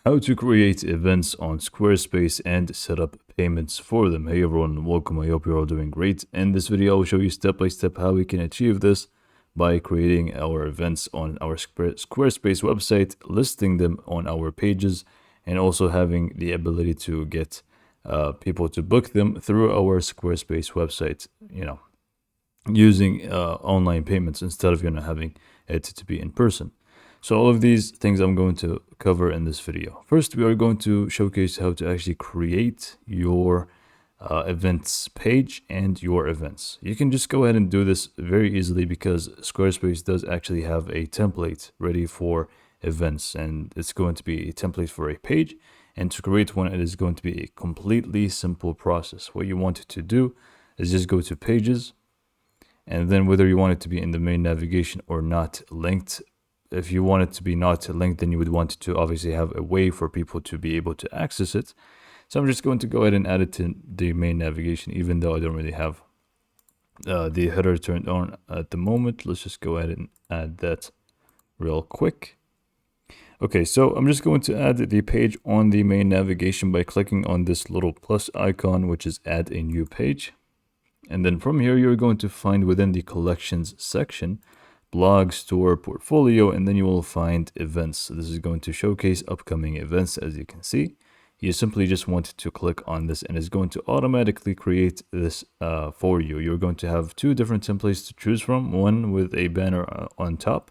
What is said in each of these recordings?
How to create events on Squarespace and set up payments for them. Hey everyone, welcome. I hope you're all doing great. In this video, I'll show you step by step how we can achieve this by creating our events on our Squarespace website, listing them on our pages, and also having the ability to get people to book them through our Squarespace website, using online payments instead of, having it to be in person. So all of these things I'm going to cover in this video. First, we are going to showcase how to actually create your events page and your events. You can just go ahead and do this very easily because Squarespace does actually have a template ready for events, and it's going to be a template for a page. And to create one, it is going to be a completely simple process. What you want it to do is just go to pages, and then whether you want it to be in the main navigation or not linked. If you want it to be not linked, then you would want to obviously have a way for people to be able to access it. So I'm just going to go ahead and add it to the main navigation, even though I don't really have the header turned on at the moment. Let's just go ahead and add that real quick. Okay, so I'm just going to add the page on the main navigation by clicking on this little plus icon, which is add a new page. And then from here, you're going to find within the collections section, blog, store, portfolio, and then you will find events. So this is going to showcase upcoming events. As you can see, you simply just want to click on this and it's going to automatically create this for you. You're going to have two different templates to choose from, one with a banner on top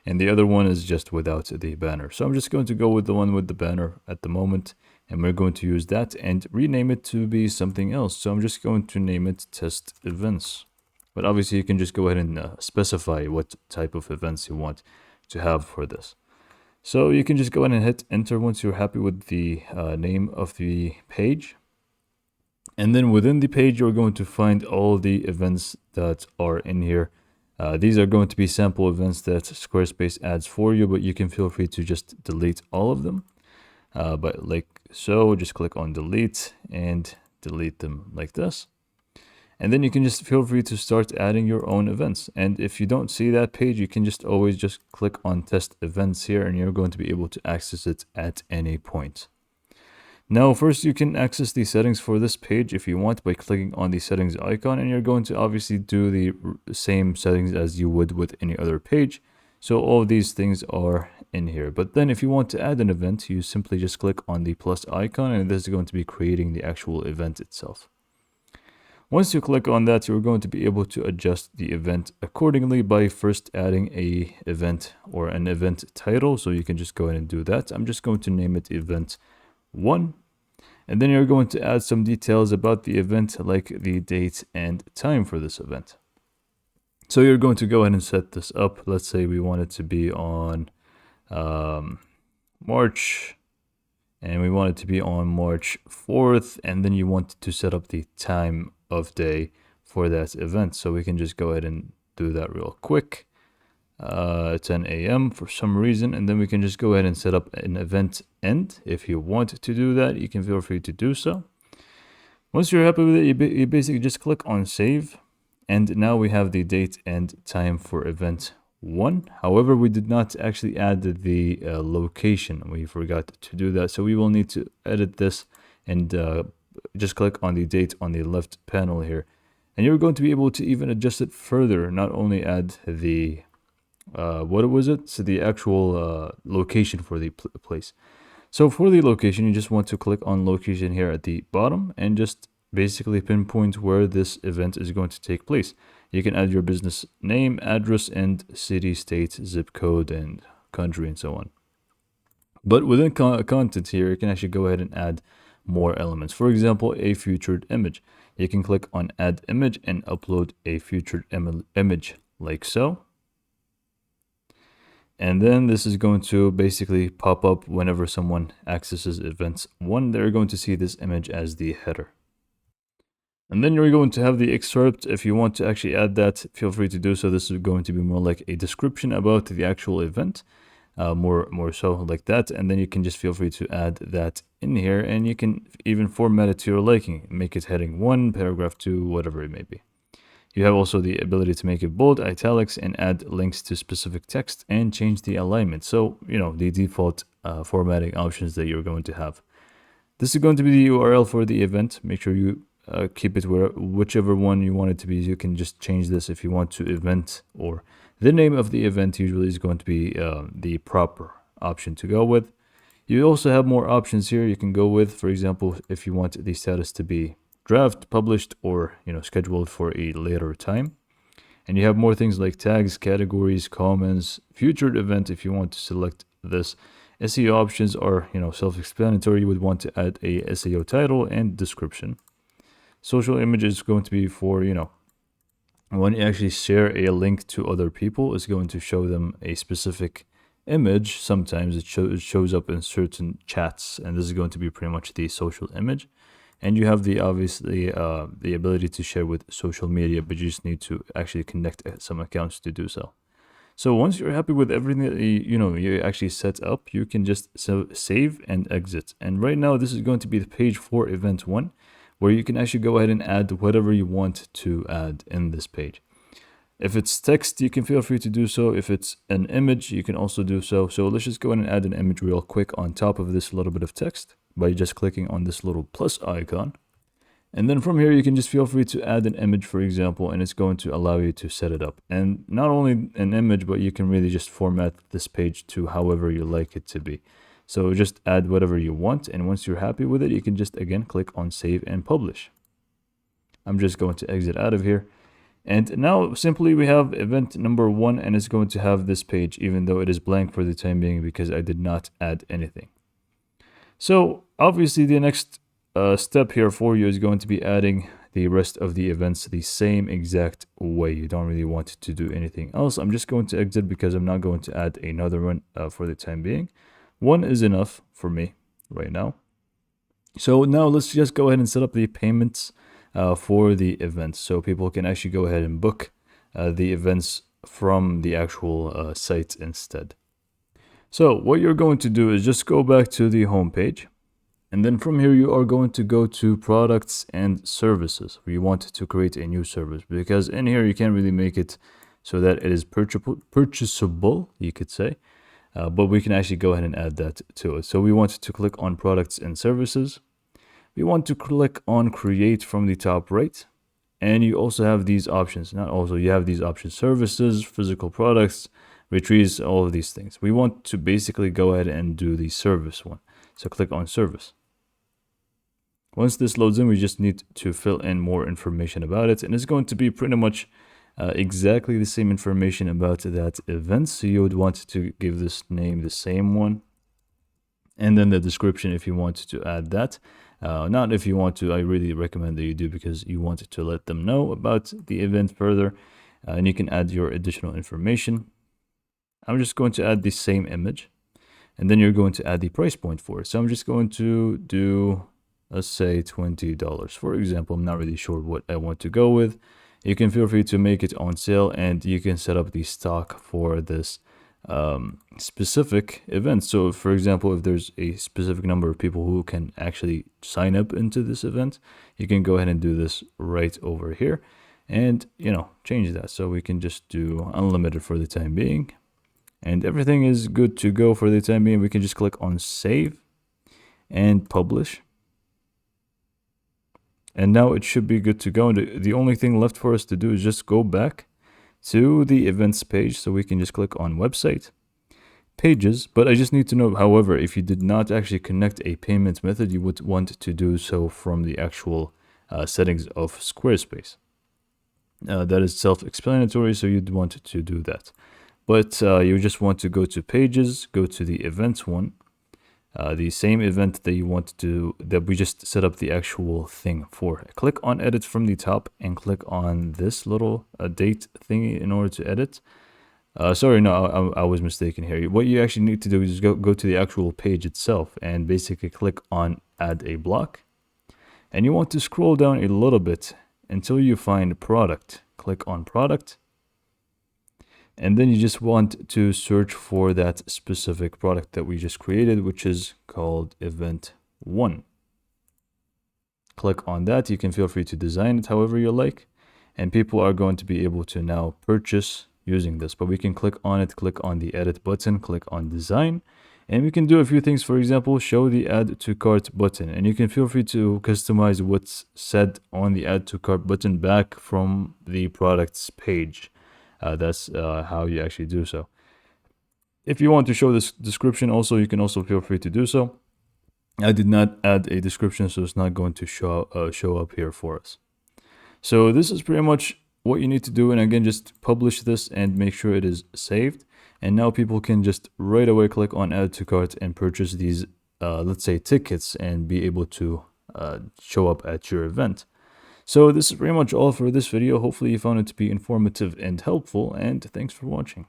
and the other one is just without the banner. So I'm just going to go with the one with the banner at the moment, and we're going to use that and rename it to be something else. So I'm just going to name it test events. But obviously you can just go ahead and specify what type of events you want to have for this. So you can just go ahead and hit enter once you're happy with the name of the page. And then within the page, you're going to find all the events that are in here. These are going to be sample events that Squarespace adds for you, but you can feel free to just delete all of them. But like so, just click on delete and delete them like this. And then you can just feel free to start adding your own events. And if you don't see that page, you can just always just click on test events here and you're going to be able to access it at any point. Now, first you can access the settings for this page if you want by clicking on the settings icon, and you're going to obviously do the same settings as you would with any other page. So all of these things are in here. But then if you want to add an event, you simply just click on the plus icon and this is going to be creating the actual event itself. Once you click on that, you're going to be able to adjust the event accordingly by first adding a event or an event title. So you can just go ahead and do that. I'm just going to name it event 1. And then you're going to add some details about the event, like the date and time for this event. So you're going to go ahead and set this up. Let's say we want it to be on March, and we want it to be on March 4th. And then you want to set up the time of day for that event. So we can just go ahead and do that real quick. 10 a.m. for some reason, and then we can just go ahead and set up an event end. If you want to do that, you can feel free to do so. Once you're happy with it, you basically just click on save, and now we have the date and time for event 1. However, we did not actually add the location. We forgot to do that, so we will need to edit this and just click on the date on the left panel here, and you're going to be able to even adjust it further, not only add the so the actual location for the place. So for the location, you just want to click on location here at the bottom and just basically pinpoint where this event is going to take place. You can add your business name, address, and city, state, zip code, and country, and so on. But within content here, you can actually go ahead and add more elements. For example, a featured image. You can click on add image and upload a featured image like so. And then this is going to basically pop up whenever someone accesses events 1. They're going to see this image as the header. And then you're going to have the excerpt. If you want to actually add that, feel free to do so. This is going to be more like a description about the actual event, more so like that. And then you can just feel free to add that in here, and you can even format it to your liking. Make it heading 1, paragraph 2, whatever it may be. You have also the ability to make it bold, italics, and add links to specific text and change the alignment. So, the default formatting options that you're going to have. This is going to be the URL for the event. Make sure you keep it whichever one you want it to be. You can just change this if you want to event, or the name of the event usually is going to be the proper option to go with. You also have more options here you can go with. For example, if you want the status to be draft, published, or scheduled for a later time. And you have more things like tags, categories, comments, featured event if you want to select this. SEO options are self-explanatory. You would want to add a SEO title and description. Social image is going to be for when you actually share a link to other people, it's going to show them a specific image. Sometimes it shows up in certain chats, and this is going to be pretty much the social image. And you have obviously the ability to share with social media, but you just need to actually connect some accounts to do so. So once you're happy with everything that you actually set up, you can just save and exit. And right now, this is going to be the page for event 1, where you can actually go ahead and add whatever you want to add in this page. If it's text, you can feel free to do so. If it's an image, you can also do so. So let's just go ahead and add an image real quick on top of this little bit of text by just clicking on this little plus icon. And then from here, you can just feel free to add an image, for example, and it's going to allow you to set it up. And not only an image, but you can really just format this page to however you like it to be. So just add whatever you want. And once you're happy with it, you can just, again, click on save and publish. I'm just going to exit out of here. And now simply we have event number 1, and it's going to have this page, even though it is blank for the time being because I did not add anything. So obviously the next step here for you is going to be adding the rest of the events the same exact way. You don't really want to do anything else. I'm just going to exit because I'm not going to add another one for the time being. One is enough for me right now. So now let's just go ahead and set up the payments for the events, so people can actually go ahead and book the events from the actual site instead. So what you're going to do is just go back to the home page, and then from here you are going to go to products and services. We want to create a new service because in here you can't really make it so that it is purchasable, you could say, but we can actually go ahead and add that to it. So we want to click on products and services. We want to click on create from the top right, and you also have these options. You have these options: services, physical products, retrieves, all of these things. We want to basically go ahead and do the service one. So click on service. Once this loads in, we just need to fill in more information about it, and it's going to be pretty much exactly the same information about that event. So you would want to give this name the same one, and then the description if you want to add that. Not if you want to, I really recommend that you do because you want to let them know about the event further, and you can add your additional information. I'm just going to add the same image, and then you're going to add the price point for it. So I'm just going to do, let's say $20. For example, I'm not really sure what I want to go with. You can feel free to make it on sale, and you can set up the stock for this specific event. So for example, if there's a specific number of people who can actually sign up into this event, you can go ahead and do this right over here and change that. So we can just do unlimited for the time being, and everything is good to go for the time being. We can just click on save and publish, and now it should be good to go. And the only thing left for us to do is just go back to the events page. So we can just click on website, pages. But I just need to know, however, if you did not actually connect a payment method, you would want to do so from the actual settings of Squarespace. That is self-explanatory, so you'd want to do that. But you just want to go to pages, go to the events one, the same event that you want to, that we just set up the actual thing for. Click on edit from the top and click on this little date thingy in order to edit. Sorry, no, I was mistaken here. What you actually need to do is go to the actual page itself and basically click on add a block. And you want to scroll down a little bit until you find product. Click on product. And then you just want to search for that specific product that we just created, which is called event 1. Click on that. You can feel free to design it however you like, and people are going to be able to now purchase using this. But we can click on it, click on the edit button, click on design, And we can do a few things. For example, show the add to cart button, and you can feel free to customize what's said on the add to cart button back from the products page. That's how you actually do so. If you want to show this description also, you can also feel free to do so. I did not add a description, so it's not going to show up here for us. So this is pretty much what you need to do. And again, just publish this and make sure it is saved. And now people can just right away click on add to cart and purchase these, let's say, tickets, and be able to show up at your event. So this is pretty much all for this video. Hopefully you found it to be informative and helpful, and thanks for watching.